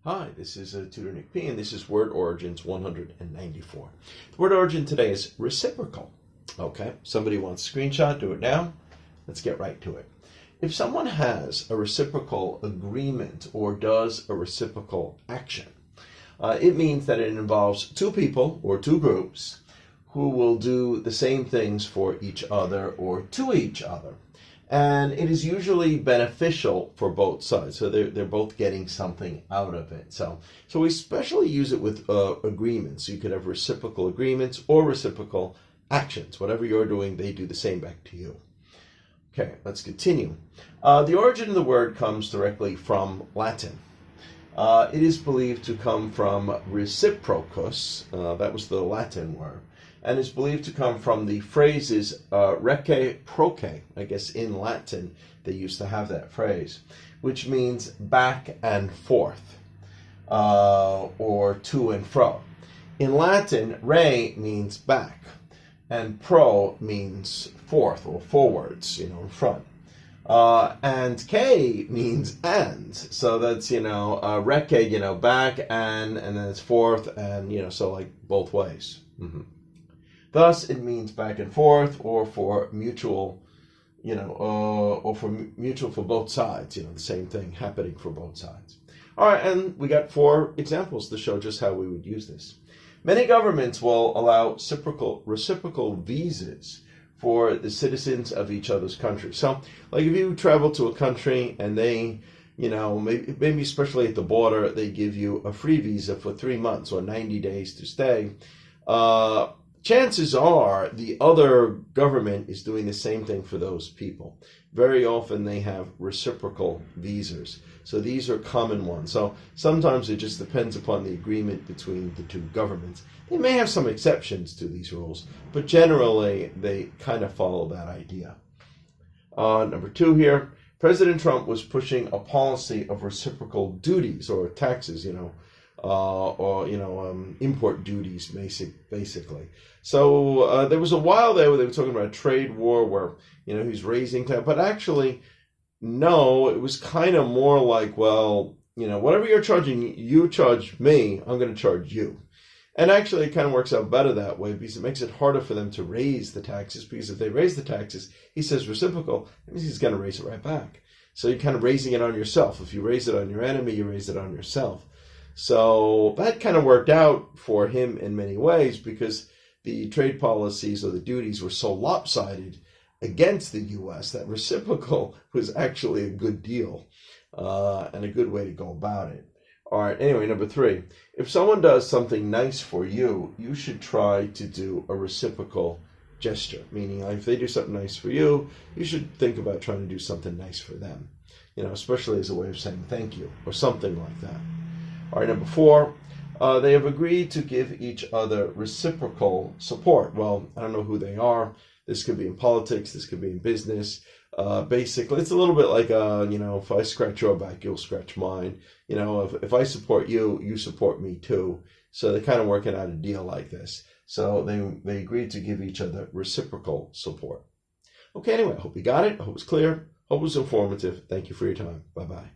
Hi, this is Tutor Nick P, and this is Word Origins 194. The word origin today is reciprocal. Okay, somebody wants a screenshot, do it now. Let's get right to it. If someone has a reciprocal agreement or does a reciprocal action, it means that it involves two people or two groups who will do the same things for each other or to each other. And it is usually beneficial for both sides. So they're both getting something out of it. So we especially use it with agreements. So you could have reciprocal agreements or reciprocal actions. Whatever you're doing, they do the same back to you. Okay, let's continue. The origin of the word comes directly from Latin. It is believed to come from reciprocus, that was the Latin word, and is believed to come from the phrases reciproque. I guess in Latin they used to have that phrase, which means back and forth, or to and fro. In Latin, re means back, and pro means forth or forwards, in front. And K means and, so that's, rec, back, and then it's forth, and, so like both ways. Thus, it means back and forth, or for mutual, or for mutual for both sides, the same thing happening for both sides. All right, and we got 4 examples to show just how we would use this. Many governments will allow reciprocal visas for the citizens of each other's country. So, like if you travel to a country and they, maybe especially at the border, they give you a free visa for 3 months or 90 days to stay, chances are the other government is doing the same thing for those people. Very often they have reciprocal visas. So these are common ones. So sometimes it just depends upon the agreement between the two governments. They may have some exceptions to these rules, but generally they kind of follow that idea. Number 2 here, President Trump was pushing a policy of reciprocal duties or taxes, import duties, basically. So there was a while there where they were talking about a trade war where, he's raising tax, but actually, no, it was kind of more like, well, whatever you're charging, you charge me, I'm going to charge you. And actually, it kind of works out better that way because it makes it harder for them to raise the taxes, because if they raise the taxes, he says reciprocal, it means he's going to raise it right back. So you're kind of raising it on yourself. If you raise it on your enemy, you raise it on yourself. So that kind of worked out for him in many ways because the trade policies or the duties were so lopsided against the U.S. that reciprocal was actually a good deal and a good way to go about it. All right, anyway, number 3. If someone does something nice for you, you should try to do a reciprocal gesture, meaning if they do something nice for you, you should think about trying to do something nice for them, especially as a way of saying thank you or something like that. All right, number 4, they have agreed to give each other reciprocal support. Well, I don't know who they are. This could be in politics. This could be in business. Basically, it's a little bit like, if I scratch your back, you'll scratch mine. If I support you, you support me too. So they're kind of working out a deal like this. So they agreed to give each other reciprocal support. Okay, anyway, I hope you got it. I hope it's clear. Hope it was informative. Thank you for your time. Bye-bye.